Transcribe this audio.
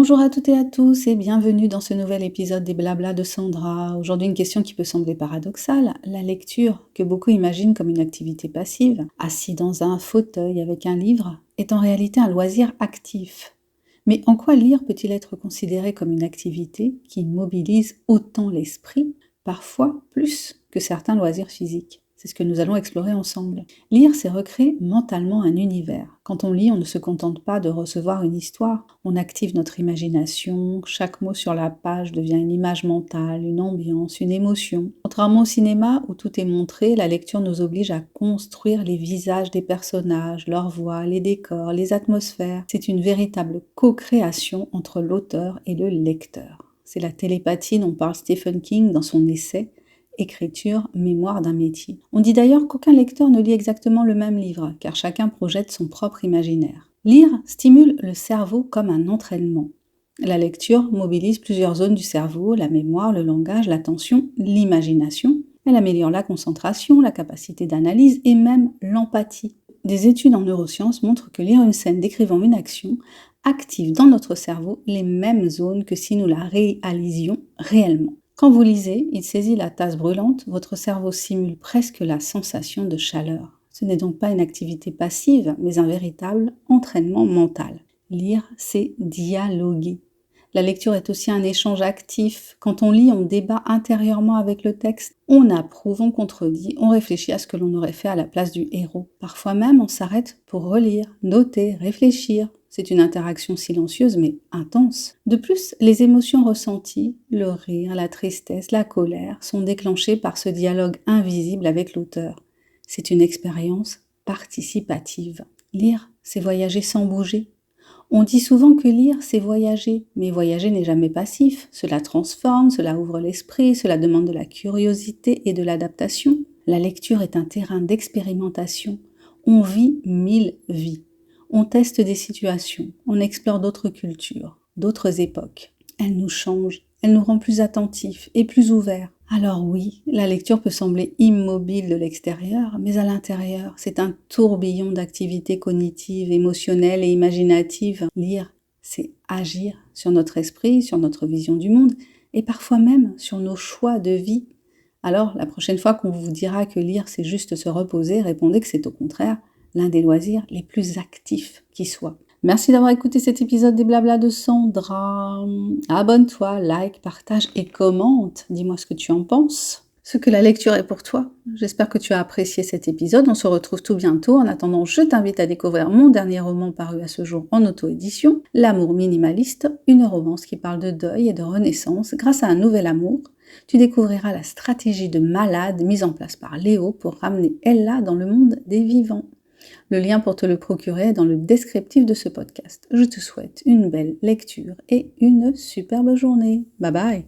Bonjour à toutes et à tous et bienvenue dans ce nouvel épisode des Blablas de Sandra. Aujourd'hui, une question qui peut sembler paradoxale. La lecture, que beaucoup imaginent comme une activité passive, assis dans un fauteuil avec un livre, est en réalité un loisir actif. Mais en quoi lire peut-il être considéré comme une activité qui mobilise autant l'esprit, parfois plus que certains loisirs physiques ? C'est ce que nous allons explorer ensemble. Lire, c'est recréer mentalement un univers. Quand on lit, on ne se contente pas de recevoir une histoire, on active notre imagination, chaque mot sur la page devient une image mentale, une ambiance, une émotion. Contrairement au cinéma où tout est montré, la lecture nous oblige à construire les visages des personnages, leurs voix, les décors, les atmosphères. C'est une véritable co-création entre l'auteur et le lecteur. C'est la télépathie dont parle Stephen King dans son essai Écriture, mémoire d'un métier. On dit d'ailleurs qu'aucun lecteur ne lit exactement le même livre, car chacun projette son propre imaginaire. Lire stimule le cerveau comme un entraînement. La lecture mobilise plusieurs zones du cerveau, la mémoire, le langage, l'attention, l'imagination. Elle améliore la concentration, la capacité d'analyse et même l'empathie. Des études en neurosciences montrent que lire une scène décrivant une action active dans notre cerveau les mêmes zones que si nous la réalisions réellement. Quand vous lisez, il saisit la tasse brûlante, votre cerveau simule presque la sensation de chaleur. Ce n'est donc pas une activité passive, mais un véritable entraînement mental. Lire, c'est dialoguer. La lecture est aussi un échange actif. Quand on lit, on débat intérieurement avec le texte. On approuve, on contredit, on réfléchit à ce que l'on aurait fait à la place du héros. Parfois même, on s'arrête pour relire, noter, réfléchir. C'est une interaction silencieuse mais intense. De plus, les émotions ressenties, le rire, la tristesse, la colère, sont déclenchées par ce dialogue invisible avec l'auteur. C'est une expérience participative. Lire, c'est voyager sans bouger. On dit souvent que lire, c'est voyager, mais voyager n'est jamais passif. Cela transforme, cela ouvre l'esprit, cela demande de la curiosité et de l'adaptation. La lecture est un terrain d'expérimentation. On vit 1000 vies. On teste des situations, on explore d'autres cultures, d'autres époques. Elle nous change, elle nous rend plus attentifs et plus ouverts. Alors oui, la lecture peut sembler immobile de l'extérieur, mais à l'intérieur, c'est un tourbillon d'activités cognitives, émotionnelles et imaginatives. Lire, c'est agir sur notre esprit, sur notre vision du monde et parfois même sur nos choix de vie. Alors, la prochaine fois qu'on vous dira que lire, c'est juste se reposer, répondez que c'est au contraire l'un des loisirs les plus actifs qui soit. Merci d'avoir écouté cet épisode des Blablas de Sandra. Abonne-toi, like, partage et commente. Dis-moi ce que tu en penses. Ce que la lecture est pour toi. J'espère que tu as apprécié cet épisode. On se retrouve tout bientôt. En attendant, je t'invite à découvrir mon dernier roman paru à ce jour en auto-édition, L'amour minimaliste, une romance qui parle de deuil et de renaissance grâce à un nouvel amour. Tu découvriras la stratégie de malade mise en place par Léo pour ramener Ella dans le monde des vivants. Le lien pour te le procurer est dans le descriptif de ce podcast. Je te souhaite une belle lecture et une superbe journée. Bye bye!